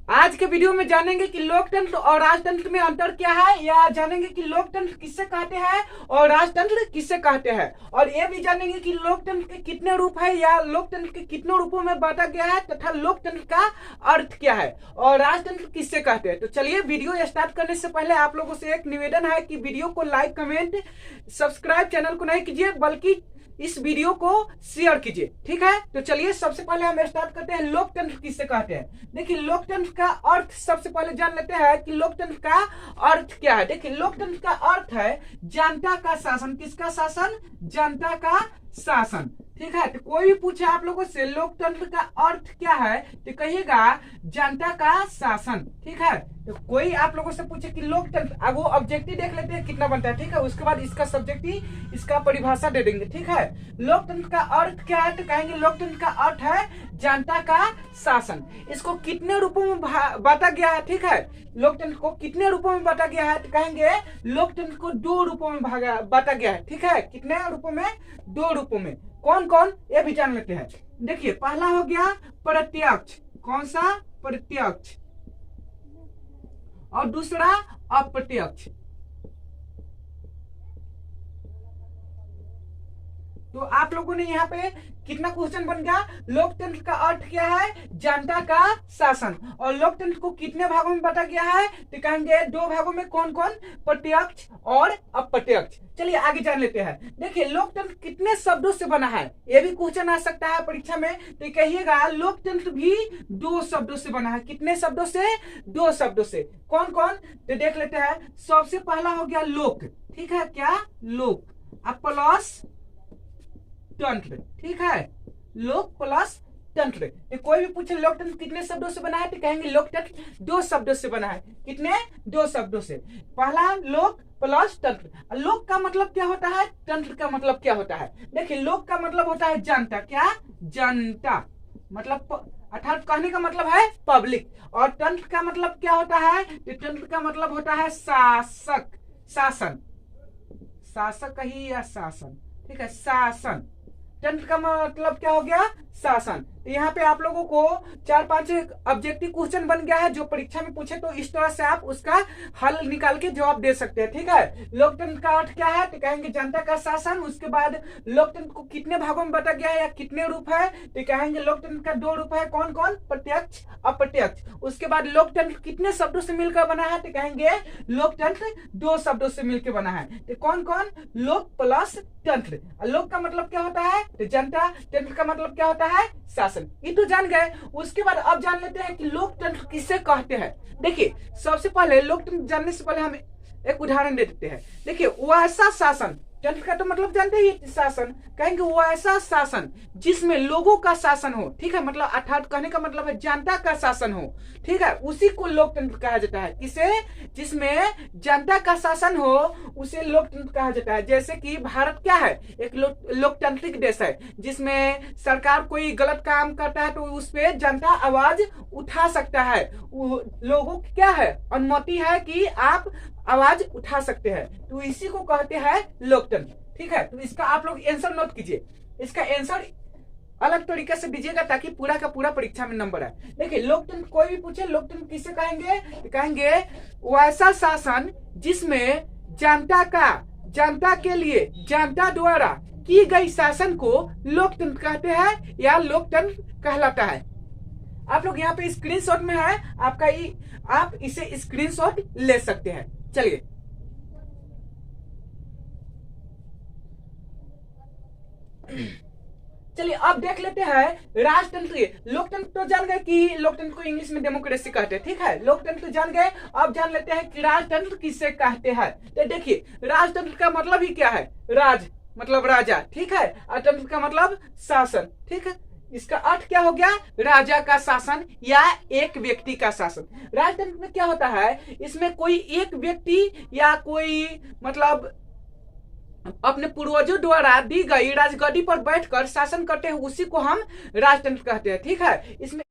आज के वीडियो में जानेंगे कि लोकतंत्र और राजतंत्र में अंतर क्या है, या जानेंगे कि लोकतंत्र किससे कहते हैं और राजतंत्र किससे कहते हैं, और ये भी जानेंगे कि लोकतंत्र के कितने रूप है या लोकतंत्र के कितने रूपों में बांटा गया है तथा लोकतंत्र का अर्थ क्या है और राजतंत्र किससे कहते हैं। तो चलिए, वीडियो स्टार्ट करने से पहले आप लोगों से एक निवेदन है कि वीडियो को लाइक, कमेंट, सब्सक्राइब चैनल को नहीं कीजिए बल्कि इस वीडियो को शेयर कीजिए, ठीक है। तो चलिए, सबसे पहले हम स्टार्ट करते हैं लोकतंत्र किससे कहते हैं। देखिए, लोकतंत्र का अर्थ सबसे पहले जान लेते हैं कि लोकतंत्र का अर्थ क्या है। देखिए, लोकतंत्र का अर्थ है जनता का शासन। किसका शासन? जनता का शासन, ठीक है। तो कोई भी पूछे आप लोगों से लोकतंत्र का अर्थ क्या है तो कहिएगा जनता का शासन, ठीक है। तो कोई आप लोगों से पूछे कि लोकतंत्र, अब वो ऑब्जेक्टिव देख लेते हैं कितना बनता है, ठीक है। उसके बाद इसका सब्जेक्टिव, इसका परिभाषा दे देंगे, ठीक है। लोकतंत्र का अर्थ क्या है तो कहेंगे लोकतंत्र का अर्थ है जनता का शासन। इसको कितने रूपों में बांटा गया है, ठीक है। लोकतंत्र को कितने रूपों में बांटा गया है तो कहेंगे लोकतंत्र को 2 रूपों में बांटा गया है, ठीक है। कितने रूपों में? 2 रूपों में। कौन कौन, ये भी जान लेते हैं। देखिए, पहला हो गया प्रत्यक्ष। कौन सा? प्रत्यक्ष। और दूसरा अप्रत्यक्ष। तो आप लोगों ने यहाँ पे कितना क्वेश्चन बन गया? लोकतंत्र का अर्थ क्या है? जनता का शासन। और लोकतंत्र को कितने भागों में बांटा गया है तो कहेंगे 2 भागों में। कौन कौन? प्रत्यक्ष और अप्रत्यक्ष। चलिए आगे जान लेते हैं। देखिए, लोकतंत्र कितने शब्दों से बना है, ये भी क्वेश्चन आ सकता है परीक्षा में। तो कहिएगा लोकतंत्र भी 2 शब्दों से बना है। कितने शब्दों से? 2 शब्दों से। कौन कौन तो देख लेते हैं। सबसे पहला हो गया लोक, ठीक है। क्या? लोक। अब प्लस तंत्र, ठीक है। लोक प्लस तंत्र। तो कोई भी पूछे लोकतंत्र कितने शब्दों से बना है तो कहेंगे लोकतंत्र 2 शब्दों से बना है। कितने? 2 शब्दों से। पहला लोक प्लस तंत्र। लोक का मतलब क्या होता है, तंत्र का मतलब क्या होता है। देखिए, लोक का मतलब होता है जनता। क्या? जनता। मतलब अर्थात कहने का मतलब है पब्लिक। और तंत्र का मतलब क्या होता है तो तंत्र का मतलब होता है शासक, शासन। शासक ही या शासन, ठीक है। शासन। तंत्र का मतलब क्या हो गया? शासन। तो यहाँ पे आप लोगों को 4-5 ऑब्जेक्टिव क्वेश्चन बन गया है जो परीक्षा में पूछे, तो इस तरह से आप उसका हल निकाल के जवाब दे सकते हैं, ठीक है। लोकतंत्र का अर्थ क्या है तो कहेंगे जनता का शासन। उसके बाद लोकतंत्र को कितने भागों में बांटा गया है या कितने रूप है तो कहेंगे लोकतंत्र का 2 रूप है। कौन कौन? प्रत्यक्ष, अप्रत्यक्ष। उसके बाद लोकतंत्र कितने शब्दों से मिलकर बना है तो कहेंगे लोकतंत्र 2 शब्दों से मिलकर बना है। तो कौन कौन? लोक प्लस तंत्र। लोक का मतलब क्या होता है तो जनता, तंत्र का मतलब क्या होता है? शासन। ये तो जान गए। उसके बाद अब जान लेते हैं कि लोकतंत्र किसे कहते हैं। देखिए, सबसे पहले लोकतंत्र जानने से पहले हम एक उदाहरण दे देते हैं। देखिए, वैसा शासन, तंत्र का तो मतलब जानते ही शासन, कहेंगे वैसा शासन जिसमें लोगों का शासन हो, ठीक है। मतलब अर्थात कहने का मतलब है जनता का शासन हो, ठीक है। उसी को लोकतंत्र कहा जाता है। किसे? जिसमें जनता का शासन हो उसे लोकतंत्र कहा जाता है। जैसे कि भारत क्या है? एक लोकतांत्रिक देश है जिसमें सरकार कोई गलत काम करता है तो उस पर जनता आवाज उठा सकता है। लोगों की क्या है? अनुमति है कि आप आवाज उठा सकते हैं, तो इसी को कहते हैं लोकतंत्र, ठीक है। तो इसका आप लोग आंसर नोट कीजिए। इसका आंसर अलग तरीके से दीजिएगा ताकि पूरा का पूरा परीक्षा में नंबर आए। देखिए, लोकतंत्र कोई भी पूछे लोकतंत्र किसे कहेंगे तो कहेंगे वैसा शासन जिसमें जनता के लिए जनता द्वारा की गई शासन को लोकतंत्र कहते हैं या लोकतंत्र कहलाता है। आप लोग यहाँ पे स्क्रीनशॉट में है आपका, आप इसे स्क्रीनशॉट ले सकते हैं। चलिए, अब देख लेते हैं राजतंत्र। लोकतंत्र तो जान गए कि लोकतंत्र को इंग्लिश में डेमोक्रेसी कहते हैं, ठीक है। लोकतंत्र तो जान गए। अब जान लेते हैं कि राजतंत्र किसे कहते हैं। तो देखिए, राजतंत्र का मतलब ही क्या है? राज मतलब राजा, ठीक है। और तंत्र का मतलब शासन, ठीक है। इसका अर्थ क्या हो गया? राजा का शासन या एक व्यक्ति का शासन। राजतंत्र में क्या होता है, इसमें कोई एक व्यक्ति या कोई मतलब अपने पूर्वजों द्वारा दी गई राजगद्दी पर बैठकर शासन करते हैं, उसी को हम राजतंत्र कहते हैं, ठीक है। इसमें